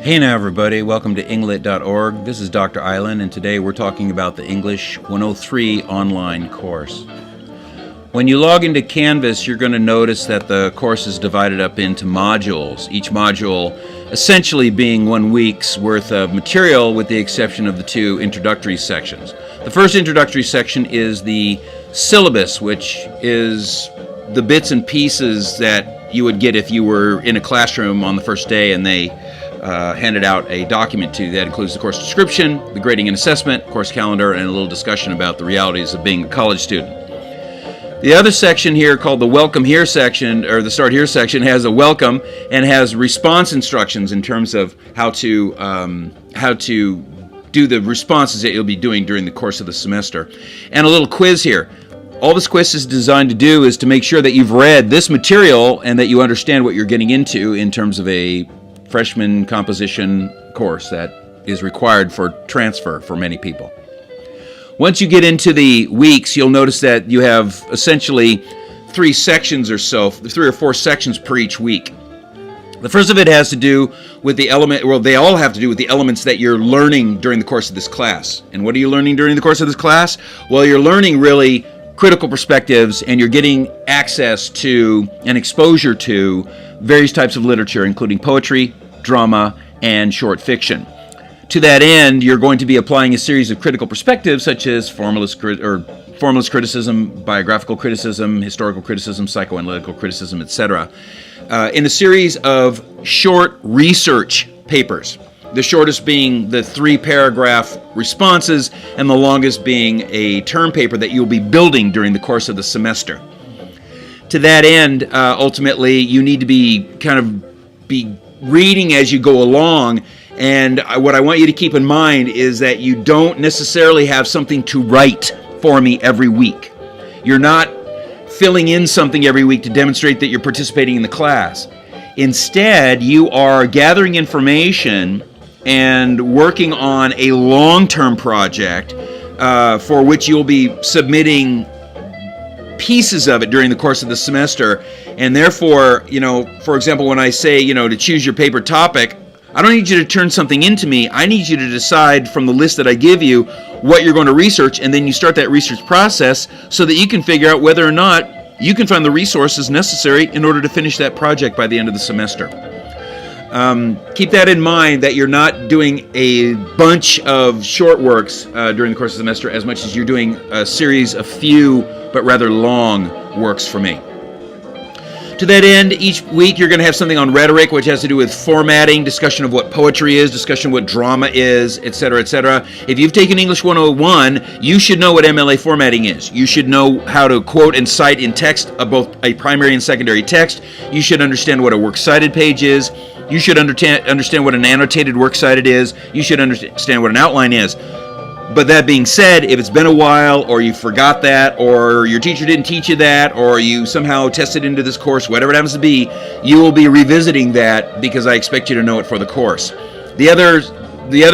Hey now everybody, welcome to Englit.org. This is Dr. Island, and today we're talking about the English 103 online course. When you log into Canvas, you're going to notice that the course is divided up into modules, each module essentially being 1 week's worth of material with the exception of the two introductory sections. The first introductory section is the syllabus, which is the bits and pieces that you would get if you were in a classroom on the first day and they handed out a document to you that includes the course description, the grading and assessment, course calendar, and a little discussion about the realities of being a college student. The other section here, called the Welcome Here section, or the Start Here section, has a welcome and has response instructions in terms of how to do the responses that you'll be doing during the course of the semester. And a little quiz here. All this quiz is designed to do is to make sure that you've read this material and that you understand what you're getting into in terms of a freshman composition course that is required for transfer for many people. Once you get into the weeks, you'll notice that you have essentially 3 sections or so, 3 or 4 sections per each week. The first of it has to do with the element, well, they all have to do with the elements that you're learning during the course of this class. And what are you learning during the course of this class? Well, you're learning really critical perspectives, and you're getting access to and exposure to various types of literature, including poetry, drama, and short fiction. To that end, you're going to be applying a series of critical perspectives such as formalist criticism, biographical criticism, historical criticism, psychoanalytical criticism, etc., in a series of short research papers. The shortest being the 3-paragraph responses, and the longest being a term paper that you'll be building during the course of the semester. To that end, ultimately, you need to be reading as you go along, and what I want you to keep in mind is that you don't necessarily have something to write for me every week. You're not filling in something every week to demonstrate that you're participating in the class. Instead, you are gathering information and working on a long-term project for which you'll be submitting pieces of it during the course of the semester. And therefore, for example, when I say, to choose your paper topic, I don't need you to turn something into me. I need you to decide from the list that I give you what you're going to research, and then you start that research process so that you can figure out whether or not you can find the resources necessary in order to finish that project by the end of the semester. Keep that in mind, that you're not doing a bunch of short works during the course of the semester as much as you're doing a series of few but rather long works for me. To that end, each week you're going to have something on rhetoric, which has to do with formatting, discussion of what poetry is, discussion of what drama is, etc., etc. If you've taken English 101, you should know what MLA formatting is. You should know how to quote and cite in text both a primary and secondary text. You should understand what a works cited page is. You should understand what an annotated works cited is. You should understand what an outline is. But that being said, if it's been a while, or you forgot that, or your teacher didn't teach you that, or you somehow tested into this course, whatever it happens to be, you will be revisiting that because I expect you to know it for the course. The other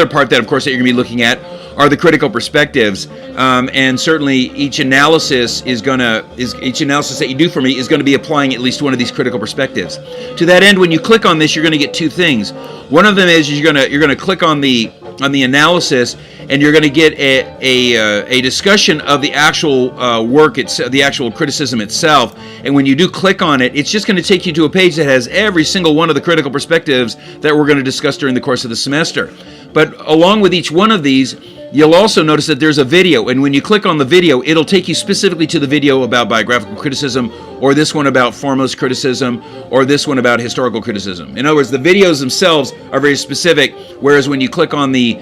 part that, of course, that you're going to be looking at are the critical perspectives, and certainly each analysis that you do for me is going to be applying at least one of these critical perspectives. To that end, when you click on this, you're going to get 2 things. One of them is you're going to click on the analysis, and you're going to get a discussion of the actual work, the actual criticism itself. And when you do click on it, it's just going to take you to a page that has every single one of the critical perspectives that we're going to discuss during the course of the semester. But along with each one of these, you'll also notice that there's a video, and when you click on the video, it'll take you specifically to the video about biographical criticism, or this one about formalist criticism, or this one about historical criticism. In other words, the videos themselves are very specific, whereas when you click on the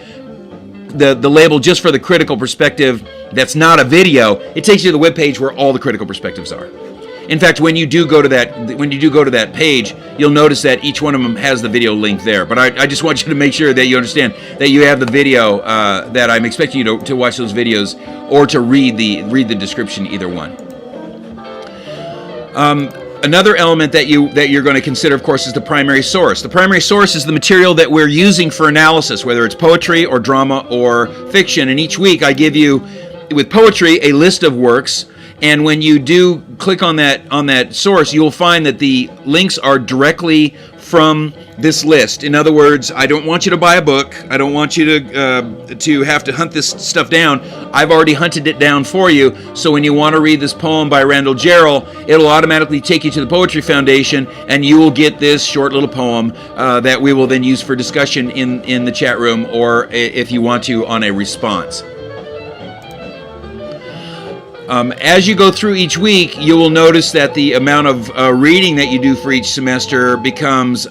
label just for the critical perspective that's not a video, it takes you to the webpage where all the critical perspectives are. In fact, when you do go to that page, you'll notice that each one of them has the video link there. But I just want you to make sure that you understand that you have the video, that I'm expecting you to watch those videos or to read the description, either one. Another element that you're going to consider, of course, is the primary source. The primary source is the material that we're using for analysis, whether it's poetry or drama or fiction. And each week I give you, with poetry, a list of works. And when you do click on that source, you'll find that the links are directly from this list. In other words, I don't want you to buy a book. I don't want you to have to hunt this stuff down. I've already hunted it down for you. So when you want to read this poem by Randall Jarrell, it'll automatically take you to the Poetry Foundation, and you will get this short little poem that we will then use for discussion in the chat room, or if you want to, on a response. As you go through each week, you will notice that the amount of reading that you do for each semester becomes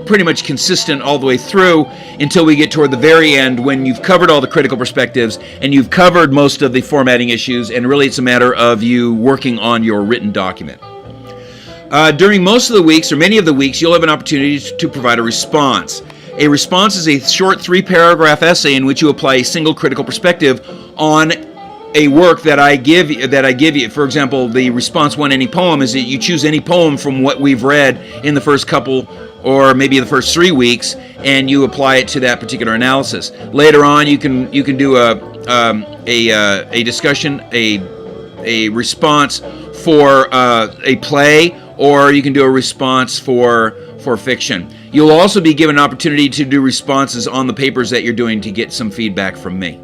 pretty much consistent all the way through until we get toward the very end, when you've covered all the critical perspectives and you've covered most of the formatting issues, and really it's a matter of you working on your written document. During most of the weeks, or many of the weeks, you'll have an opportunity to provide a response. A response is a short 3-paragraph essay in which you apply a single critical perspective on a work that I give you. For example, the response 1 any poem is that you choose any poem from what we've read in the first couple, or maybe the first 3 weeks, and you apply it to that particular analysis. Later on, you can do a discussion, a response for a play, or you can do a response for fiction. You'll also be given an opportunity to do responses on the papers that you're doing to get some feedback from me.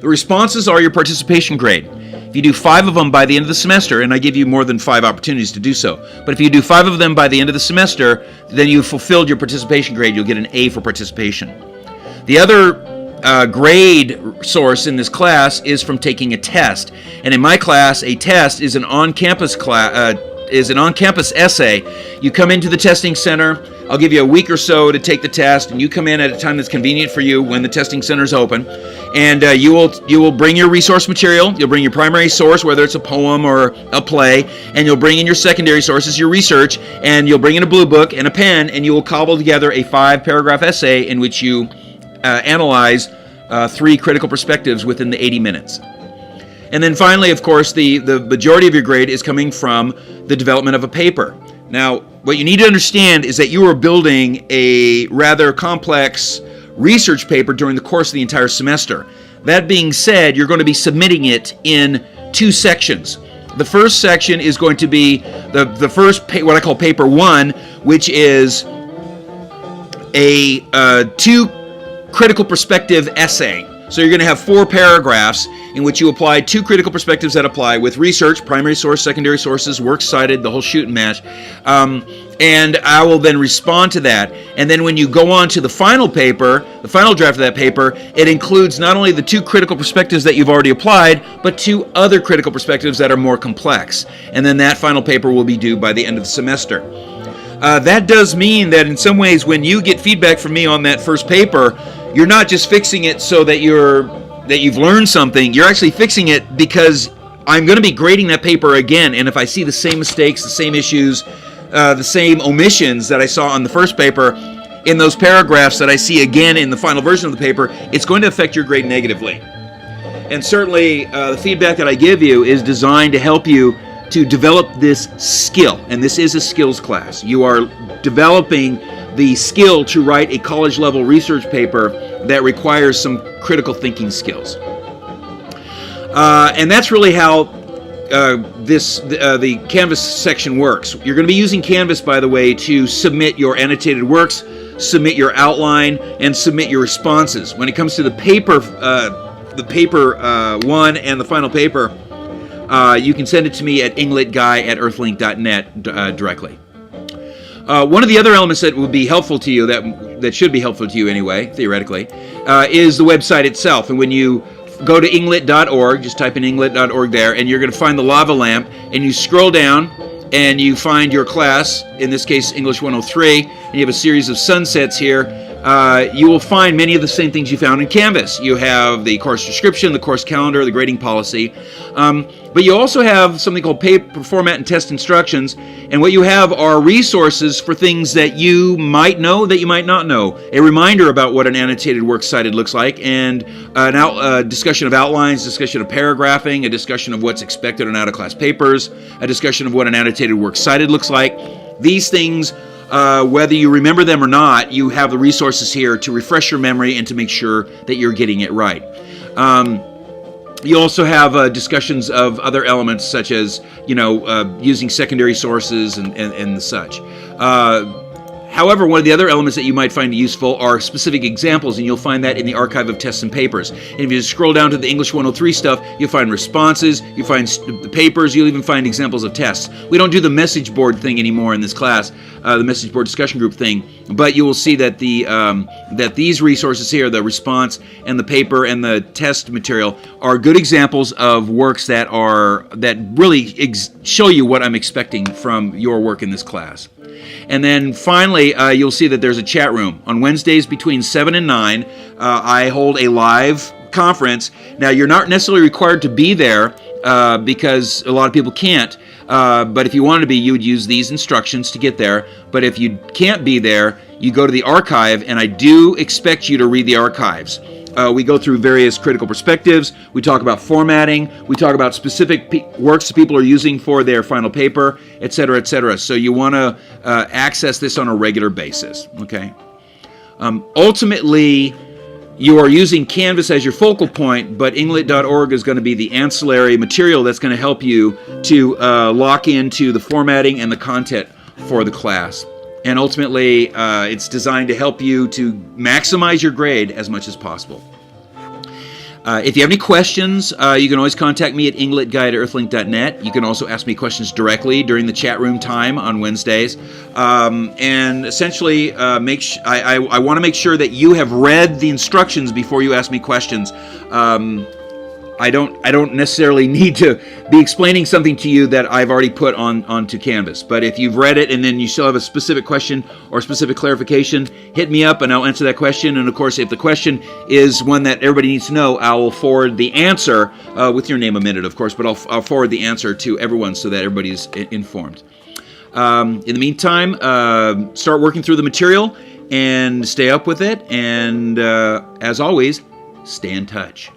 The responses are your participation grade. If you do 5 of them by the end of the semester, and I give you more than 5 opportunities to do so, but if you do 5 of them by the end of the semester, then you've fulfilled your participation grade. You'll get an A for participation. The other grade source in this class is from taking a test. And in my class, a test is an on-campus essay. You come into the testing center. I'll give you a week or so to take the test, and you come in at a time that's convenient for you when the testing center is open. And you will bring your resource material. You'll bring your primary source, whether it's a poem or a play, and you'll bring in your secondary sources, your research, and you'll bring in a blue book and a pen, and you will cobble together a 5-paragraph essay in which you analyze 3 critical perspectives within the 80 minutes. And then finally, of course, the majority of your grade is coming from the development of a paper. Now, what you need to understand is that you are building a rather complex research paper during the course of the entire semester. That being said, you're going to be submitting it in 2 sections. The first section is going to be the first, what I call paper 1, which is a 2 critical perspective essay. So you're going to have 4 paragraphs in which you apply 2 critical perspectives that apply with research, primary source, secondary sources, works cited, the whole shoot and match. And I will then respond to that. And then when you go on to the final paper, the final draft of that paper, it includes not only the 2 critical perspectives that you've already applied, but 2 other critical perspectives that are more complex. And then that final paper will be due by the end of the semester. That does mean that in some ways, when you get feedback from me on that first paper, you're not just fixing it so that you've learned something. You're actually fixing it because I'm going to be grading that paper again, and if I see the same mistakes, the same issues, the same omissions that I saw on the first paper in those paragraphs that I see again in the final version of the paper, it's going to affect your grade negatively. And certainly the feedback that I give you is designed to help you to develop this skill, and this is a skills class. You are developing the skill to write a college-level research paper that requires some critical thinking skills. And that's really how the Canvas section works. You're going to be using Canvas, by the way, to submit your annotated works, submit your outline, and submit your responses. When it comes to the paper 1 and the final paper, you can send it to me at inglitguy@earthlink.net directly. One of the other elements that would be helpful to you, that should be helpful to you anyway, theoretically, is the website itself. And when you go to inglit.org, just type in inglit.org there, and you're going to find the lava lamp, and you scroll down, and you find your class, in this case English 103, and you have a series of sunsets here. You will find many of the same things you found in Canvas. You have the course description, the course calendar, the grading policy, but you also have something called paper format and test instructions, and what you have are resources for things that you might know, that you might not know. A reminder about what an annotated works cited looks like, and a discussion of outlines, discussion of paragraphing, a discussion of what's expected on out-of-class papers, a discussion of what an annotated works cited looks like. These things, whether you remember them or not, you have the resources here to refresh your memory and to make sure that you're getting it right. You also have discussions of other elements such as, using secondary sources and such. However, one of the other elements that you might find useful are specific examples, and you'll find that in the Archive of Tests and Papers. And if you scroll down to the English 103 stuff, you'll find responses, you'll find the papers, you'll even find examples of tests. We don't do the message board thing anymore in this class, the message board discussion group thing, but you will see that that these resources here, the response and the paper and the test material, are good examples of works that really show you what I'm expecting from your work in this class. And then finally, you'll see that there's a chat room. On Wednesdays between 7 and 9, I hold a live conference. Now, you're not necessarily required to be there because a lot of people can't. But if you wanted to be, you would use these instructions to get there. But if you can't be there, you go to the archive, and I do expect you to read the archives. We go through various critical perspectives. We talk about formatting. We talk about specific works that people are using for their final paper, etc., etc. So you want to access this on a regular basis. Okay. Ultimately, you are using Canvas as your focal point, but Englit.org is going to be the ancillary material that's going to help you to lock into the formatting and the content for the class. And ultimately, it's designed to help you to maximize your grade as much as possible. If you have any questions, you can always contact me at englitguy@earthlink.net. You can also ask me questions directly during the chat room time on Wednesdays. And essentially, I want to make sure that you have read the instructions before you ask me questions. I don't necessarily need to be explaining something to you that I've already put onto Canvas. But if you've read it and then you still have a specific question or specific clarification, hit me up and I'll answer that question. And of course, if the question is one that everybody needs to know, I will forward the answer with your name omitted, of course. But I'll forward the answer to everyone so that everybody's informed. In the meantime, start working through the material and stay up with it. And as always, stay in touch.